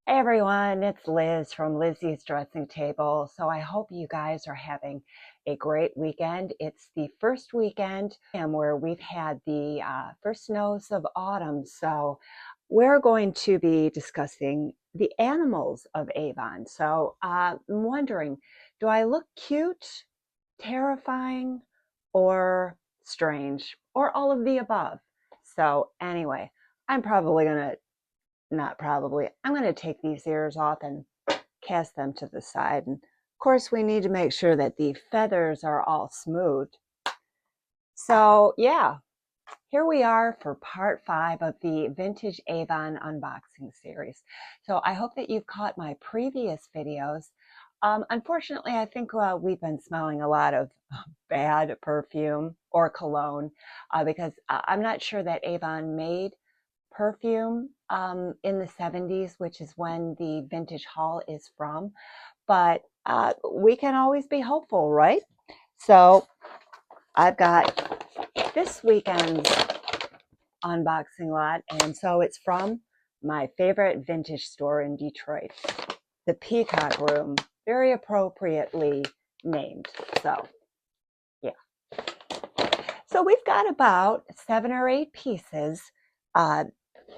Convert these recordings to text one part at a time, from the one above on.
Hey everyone, it's Liz from Lizzie's Dressing Table. So I hope you guys are having a great weekend. It's the first weekend where we've had the first snows of autumn. So we're going to be discussing the animals of Avon. So I'm wondering, do I look cute, terrifying, or strange, or all of the above? So anyway, I'm probably going to not probably. I'm going to take these ears off and cast them to the side. And of course, we need to make sure that the feathers are all smooth. So yeah, here we are for part 5 of the Vintage Avon unboxing series. So I hope that you've caught my previous videos. Unfortunately, I think we've been smelling a lot of bad perfume or cologne because I'm not sure that Avon made perfume in the 70s, which is when the vintage haul is from. But we can always be hopeful, right? So I've got this weekend's unboxing lot, and so it's from my favorite vintage store in Detroit, the Peacock Room, very appropriately named. So yeah. So we've got about 7 or 8 pieces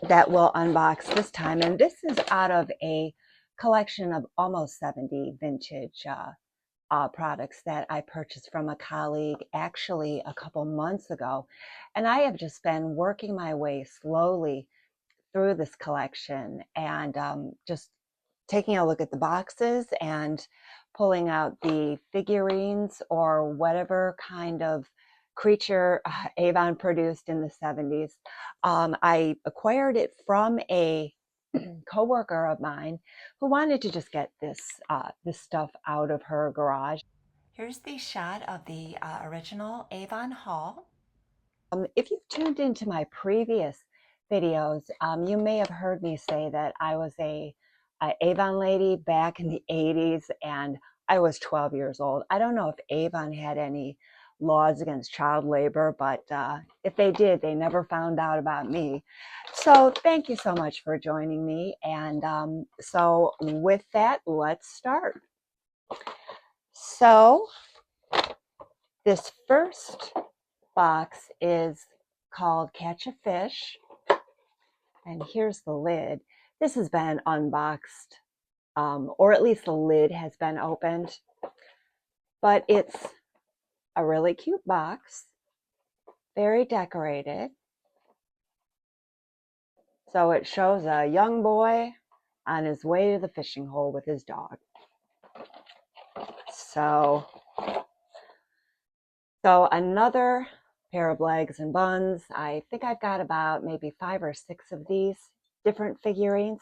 that we'll unbox this time. And this is out of a collection of almost 70 vintage products that I purchased from a colleague actually a couple months ago. And I have just been working my way slowly through this collection and just taking a look at the boxes and pulling out the figurines or whatever kind of creature Avon produced in the 70s. I acquired it from a coworker of mine who wanted to just get this stuff out of her garage. Here's the shot of the original Avon haul. If you've tuned into my previous videos, you may have heard me say that I was a Avon lady back in the 80s and I was 12 years old. I don't know if Avon had any laws against child labor, but if they did, they never found out about me. So thank you so much for joining me. And so with that, let's start. So this first box is called Catch a Fish. And here's the lid. This has been unboxed, or at least the lid has been opened. But it's a really cute box, very decorated. So it shows a young boy on his way to the fishing hole with his dog. So another pair of legs and buns. I think I've got about maybe 5 or 6 of these different figurines.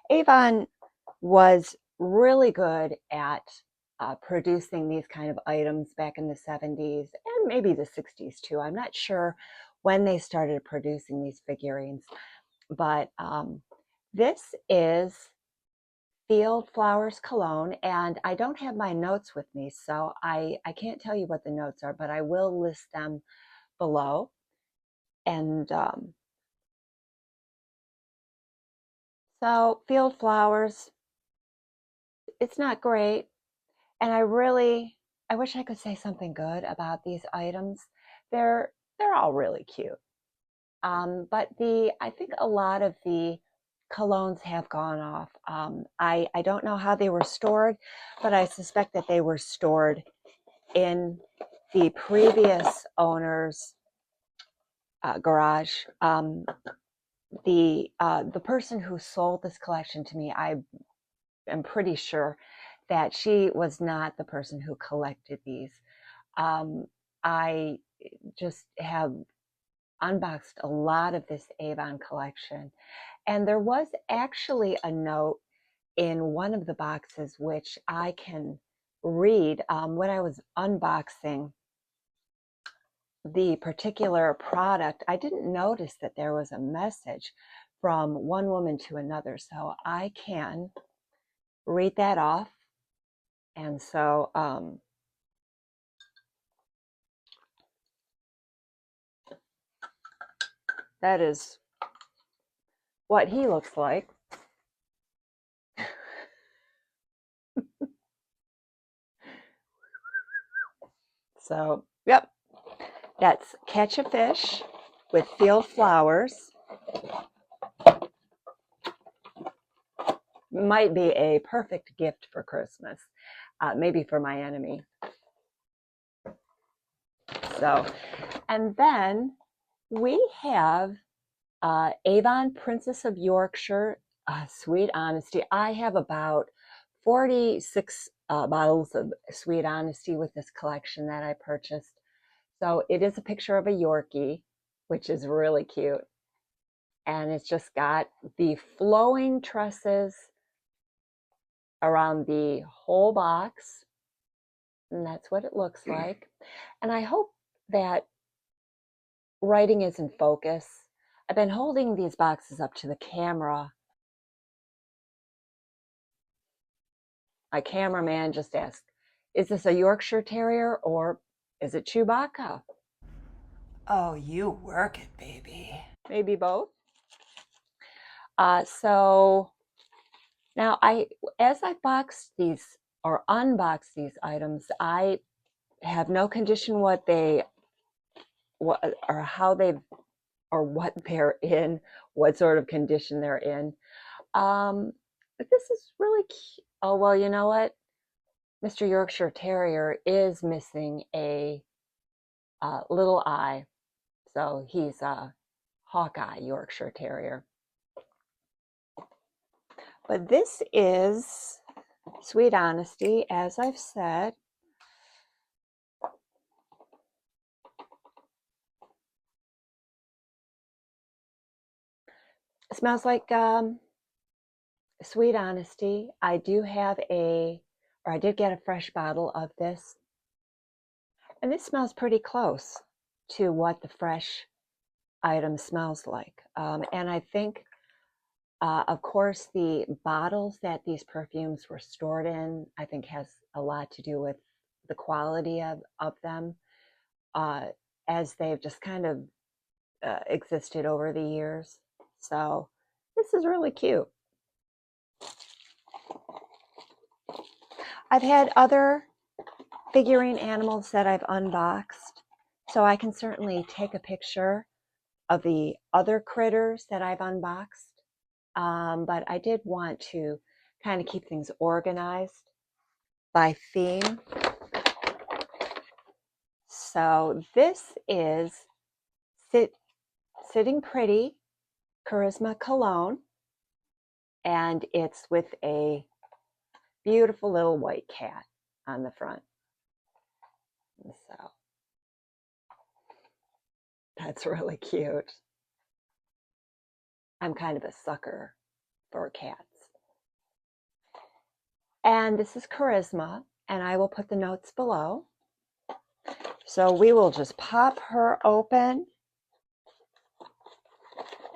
Avon was really good at producing these kind of items back in the 70s and maybe the 60s too. I'm not sure when they started producing these figurines, but this is Field Flowers Cologne, and I don't have my notes with me, so I can't tell you what the notes are, but I will list them below. And so Field Flowers, it's not great. And I wish I could say something good about these items. They're all really cute. But I think a lot of the colognes have gone off. I don't know how they were stored, but I suspect that they were stored in the previous owner's garage. The person who sold this collection to me, I am pretty sure that she was not the person who collected these. I just have unboxed a lot of this Avon collection, and there was actually a note in one of the boxes which I can read when I was unboxing the particular product. I didn't notice that there was a message from one woman to another, so I can read that off. And so that is what he looks like. So, yep, that's Catch a Fish with Field Flowers. Might be a perfect gift for Christmas, maybe for my enemy. So, and then we have Avon Princess of Yorkshire, Sweet Honesty. I have about 46 bottles of Sweet Honesty with this collection that I purchased. So it is a picture of a Yorkie, which is really cute. And it's just got the flowing tresses around the whole box. And that's what it looks like. And I hope that writing is in focus. I've been holding these boxes up to the camera. My cameraman just asked, is this a Yorkshire Terrier or is it Chewbacca? Oh, you work it, baby. Maybe both. So now as I boxed these or unboxed these items, I have no condition what they're in, what sort of condition they're in. But this is really cute. Oh, well, you know what? Mr. Yorkshire Terrier is missing a little eye. So he's a Hawkeye Yorkshire Terrier. But this is Sweet Honesty, as I've said. It smells like Sweet Honesty. I did get a fresh bottle of this. And this smells pretty close to what the fresh item smells like. And I think, of course, the bottles that these perfumes were stored in, I think has a lot to do with the quality of them, as they've just kind of existed over the years. So this is really cute. I've had other figurine animals that I've unboxed, so I can certainly take a picture of the other critters that I've unboxed. But I did want to kind of keep things organized by theme. So this is Sitting Pretty Charisma Cologne, and it's with a beautiful little white cat on the front. So that's really cute. I'm kind of a sucker for cats. And this is Charisma, and I will put the notes below. So we will just pop her open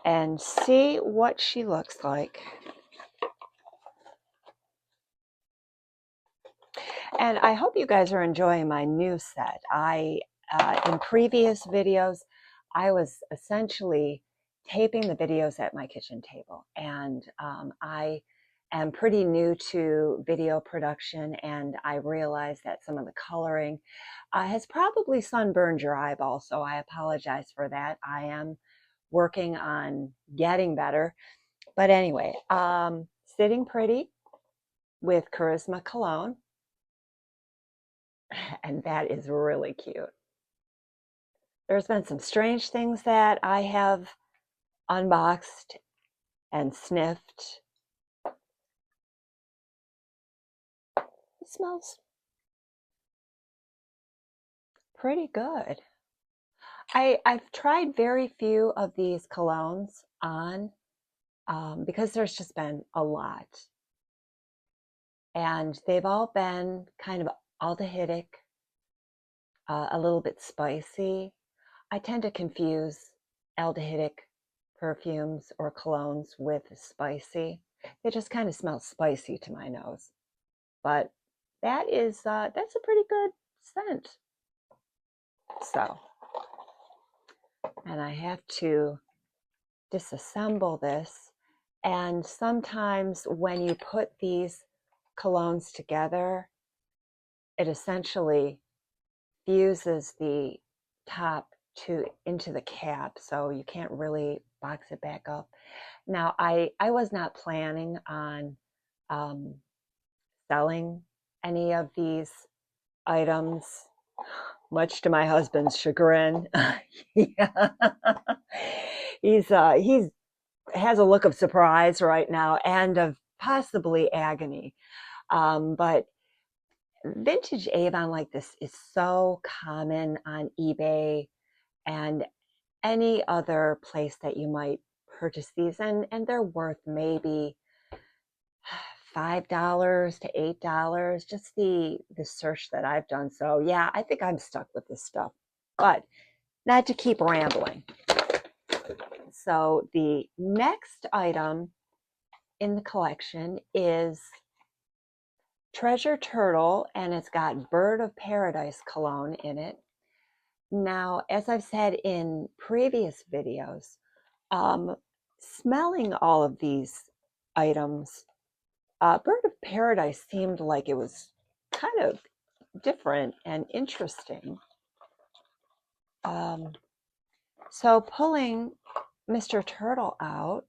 and see what she looks like. And I hope you guys are enjoying my new set. In previous videos, I was essentially taping the videos at my kitchen table. And I am pretty new to video production, and I realized that some of the coloring has probably sunburned your eyeball, so I apologize for that. I am working on getting better. But anyway, Sitting Pretty with Charisma Cologne. And that is really cute. There's been some strange things that I have unboxed and sniffed. It smells pretty good. I've tried very few of these colognes on because there's just been a lot. And they've all been kind of aldehydic, a little bit spicy. I tend to confuse aldehydic perfumes or colognes with spicy. They just kind of smell spicy to my nose. But that's a pretty good scent. So, and I have to disassemble this. And sometimes when you put these colognes together, it essentially fuses the top into the cap, so you can't really box it back up. Now, I was not planning on selling any of these items, much to my husband's chagrin. Yeah. He's has a look of surprise right now and of possibly agony. But vintage Avon like this is so common on eBay and any other place that you might purchase these, and they're worth maybe $5 to $8, just the search that I've done. So yeah, I think I'm stuck with this stuff, but not to keep rambling. So the next item in the collection is Treasure Turtle, and it's got Bird of Paradise cologne in it. Now, as I've said in previous videos, smelling all of these items, Bird of Paradise seemed like it was kind of different and interesting. So pulling Mr. Turtle out,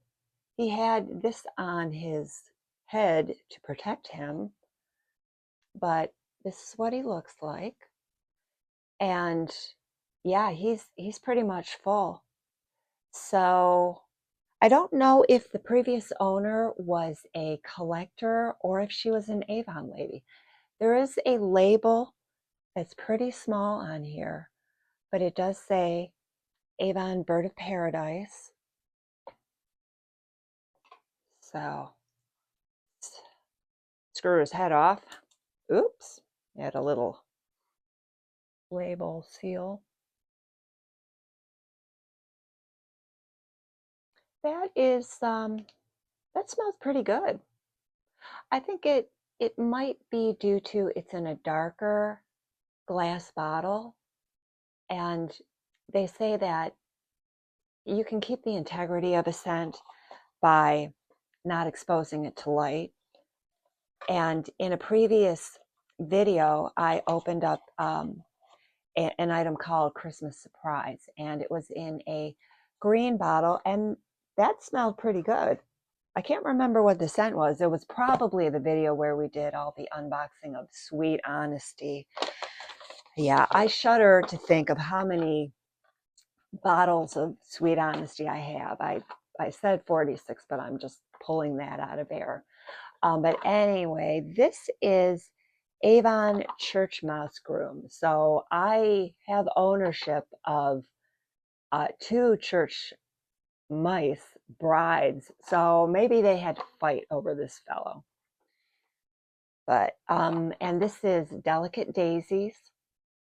he had this on his head to protect him, but this is what he looks like. And yeah, he's pretty much full. So I don't know if the previous owner was a collector or if she was an Avon lady. There is a label that's pretty small on here, but it does say Avon Bird of Paradise. So screw his head off. Oops, had a little label seal. That is that smells pretty good. I think it might be due to it's in a darker glass bottle, and they say that you can keep the integrity of a scent by not exposing it to light. And in a previous video, I opened up an item called Christmas Surprise, and it was in a green bottle, and that smelled pretty good. I can't remember what the scent was. It was probably the video where we did all the unboxing of Sweet Honesty. Yeah, I shudder to think of how many bottles of Sweet Honesty I have. I said 46, but I'm just pulling that out of air. But anyway, this is Avon Church Mouse Groom. So I have ownership of 2 church mice brides. So maybe they had to fight over this fellow. But, and this is Delicate Daisies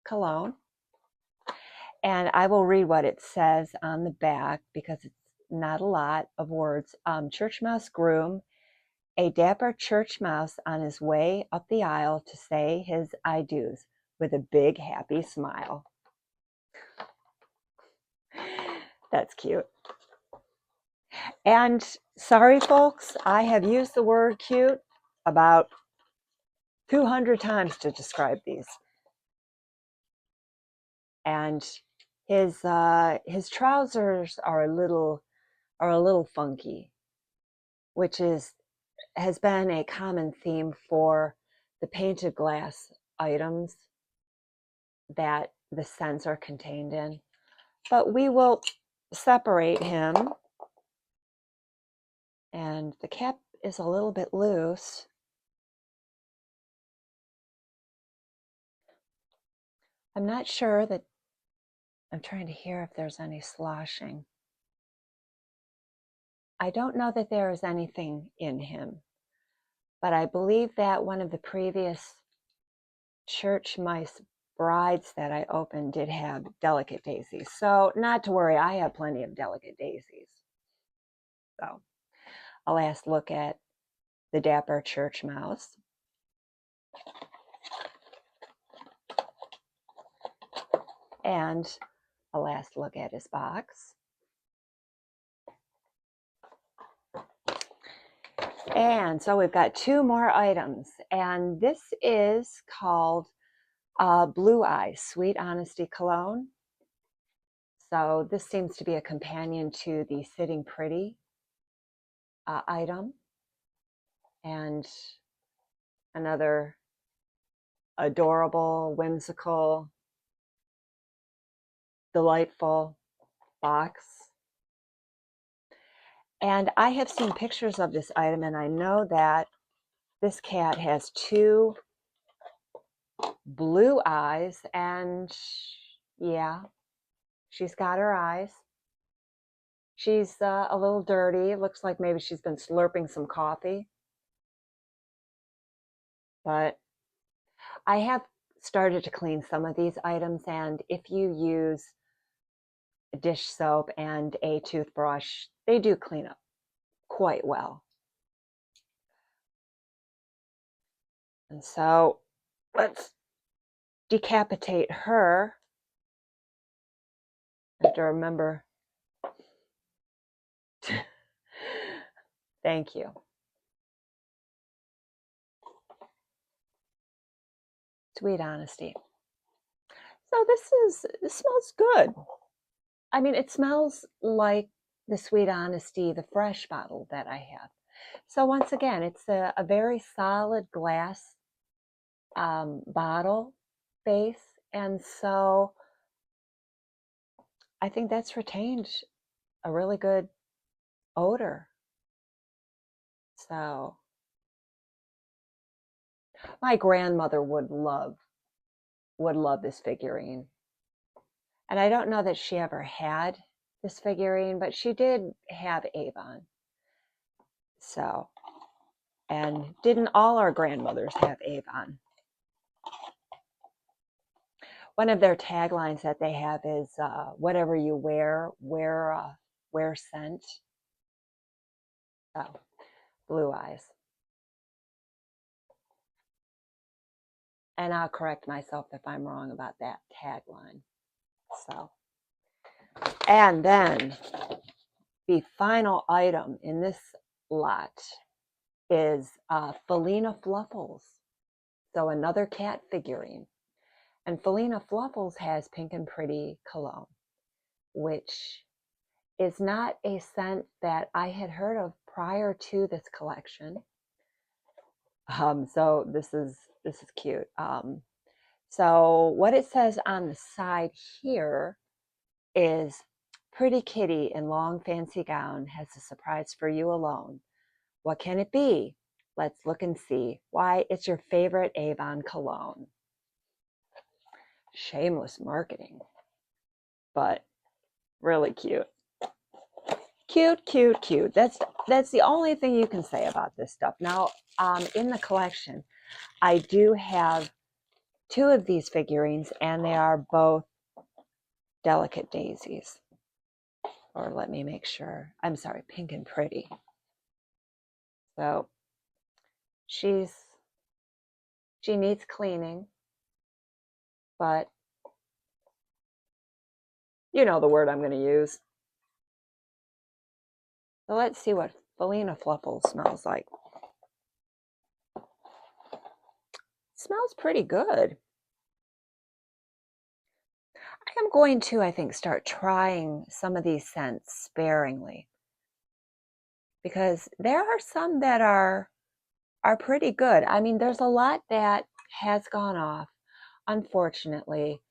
cologne. And I will read what it says on the back because it's not a lot of words. Church Mouse Groom, a dapper church mouse on his way up the aisle to say his I-do's with a big happy smile. That's cute. And sorry, folks, I have used the word cute about 200 times to describe these. And his trousers are a little funky, which has been a common theme for the painted glass items that the scents are contained in. But we will separate him, and the cap is a little bit loose. I'm not sure that, I'm trying to hear if there's any sloshing. I don't know that there is anything in him, but I believe that one of the previous church mice brides that I opened did have Delicate Daisies. So not to worry, I have plenty of Delicate Daisies. So a last look at the dapper church mouse. And a last look at his box. And so we've got 2 more items, and this is called Blue Eyes Sweet Honesty Cologne. So this seems to be a companion to the Sitting Pretty item. And another adorable, whimsical, delightful box. And I have seen pictures of this item, and I know that this cat has 2 blue eyes, and yeah, she's got her eyes. She's a little dirty. It looks like maybe she's been slurping some coffee. But I have started to clean some of these items, and if you use dish soap and a toothbrush, they do clean up quite well. And so let's decapitate her. I have to remember. Thank you. Sweet Honesty. So this smells good. I mean, it smells like the Sweet Honesty, the fresh bottle that I have. So once again, it's a very solid glass bottle base. And so I think that's retained a really good odor. So my grandmother would love this figurine. And I don't know that she ever had this figurine, but she did have Avon. So, and didn't all our grandmothers have Avon? One of their taglines that they have is whatever you wear scent. So, Blue Eyes. And I'll correct myself if I'm wrong about that tagline. So, and then the final item in this lot is Felina Fluffles. So another cat figurine. And Felina Fluffles has Pink and Pretty cologne, which is not a scent that I had heard of prior to this collection. So this is cute. So what it says on the side here is, pretty kitty in long fancy gown has a surprise for you alone. What can it be? Let's look and see. Why, it's your favorite Avon cologne. Shameless marketing, but really cute. Cute, cute, cute. That's the only thing you can say about this stuff. Now, in the collection, I do have 2 of these figurines, and they are both delicate daisies. Or let me make sure. I'm sorry, Pink and Pretty. So she needs cleaning, but you know the word I'm going to use. So let's see what Felina Fluffles smells like. Smells pretty good. I am going to, I think, start trying some of these scents sparingly, because there are some that are pretty good. I mean, there's a lot that has gone off, unfortunately,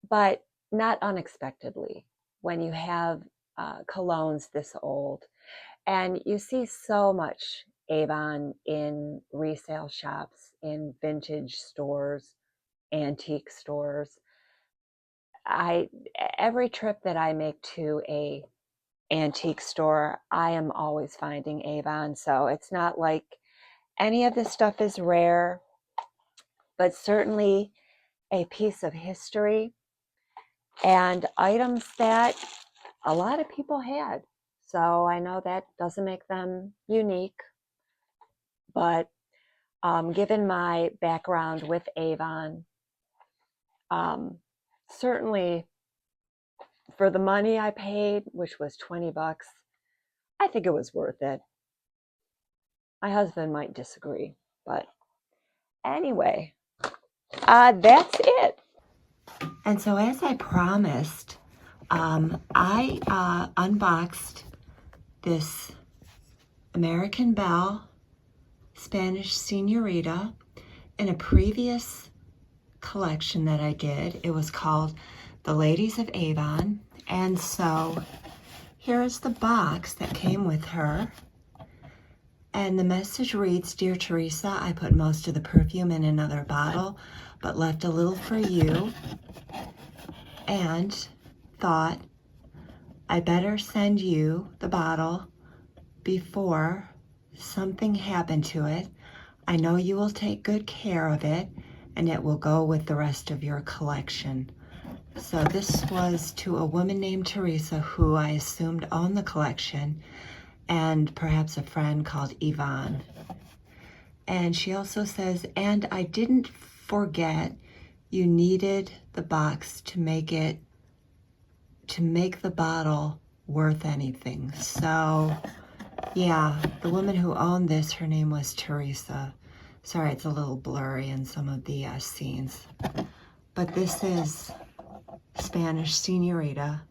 but not unexpectedly when you have colognes this old. And you see so much Avon in resale shops, in vintage stores, antique stores. Every trip that I make to a antique store, I am always finding Avon. So it's not like any of this stuff is rare, but certainly a piece of history and items that a lot of people had. So I know that doesn't make them unique, but given my background with Avon, certainly for the money I paid, which was 20 bucks, I think it was worth it. My husband might disagree, but anyway, that's it. And so as I promised, I unboxed this American Belle Spanish Senorita in a previous collection that I did. It was called The Ladies of Avon. And so here's the box that came with her. And the message reads, Dear Teresa, I put most of the perfume in another bottle, but left a little for you. And thought I better send you the bottle before something happened to it. I know you will take good care of it, and it will go with the rest of your collection. So this was to a woman named Teresa, who I assumed owned the collection, and perhaps a friend called Avon. And she also says, and I didn't forget you needed the box to make the bottle worth anything. So yeah, the woman who owned this, her name was Teresa. Sorry, it's a little blurry in some of the scenes. But this is Spanish Senorita,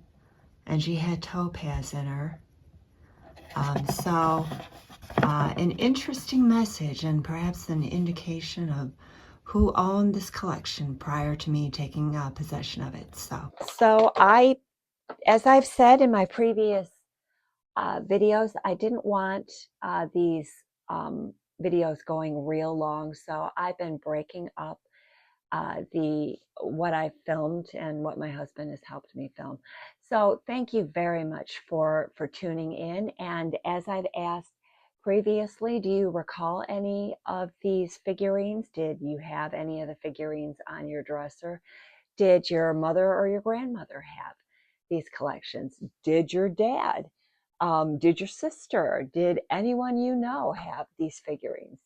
and she had topaz in her. An interesting message, and perhaps an indication of who owned this collection prior to me taking possession of it. So as I've said in my previous videos, I didn't want these videos going real long, so I've been breaking up what I filmed and what my husband has helped me film. So thank you very much for tuning in. And as I've asked previously, do you recall any of these figurines? Did you have any of the figurines on your dresser? Did your mother or your grandmother have these collections? Did your dad? Did your sister? Did anyone you know have these figurines?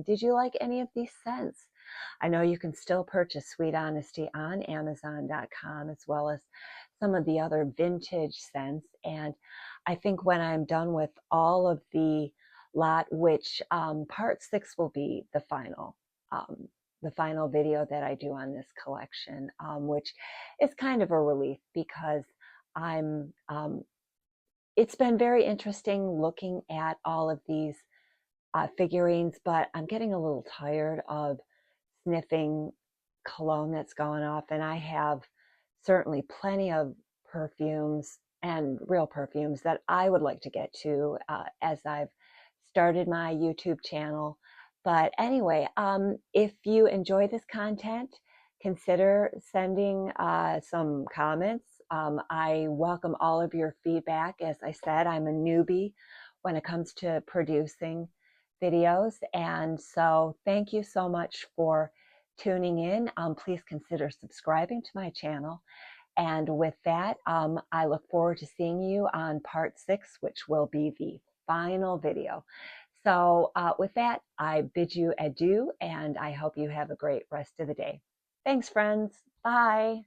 Did you like any of these scents? I know you can still purchase Sweet Honesty on Amazon.com, as well as some of the other vintage scents. And I think when I'm done with all of the lot, which part 6 will be the final video that I do on this collection, which is kind of a relief because it's been very interesting looking at all of these figurines, but I'm getting a little tired of sniffing cologne that's going off, and I have certainly plenty of perfumes and real perfumes that I would like to get to as I've started my YouTube channel. But anyway, if you enjoy this content, consider sending some comments. I welcome all of your feedback. As I said, I'm a newbie when it comes to producing videos, and so thank you so much for tuning in. Please consider subscribing to my channel. And with that, I look forward to seeing you on part 6, which will be the final video. So with that, I bid you adieu, and I hope you have a great rest of the day. Thanks, friends. Bye.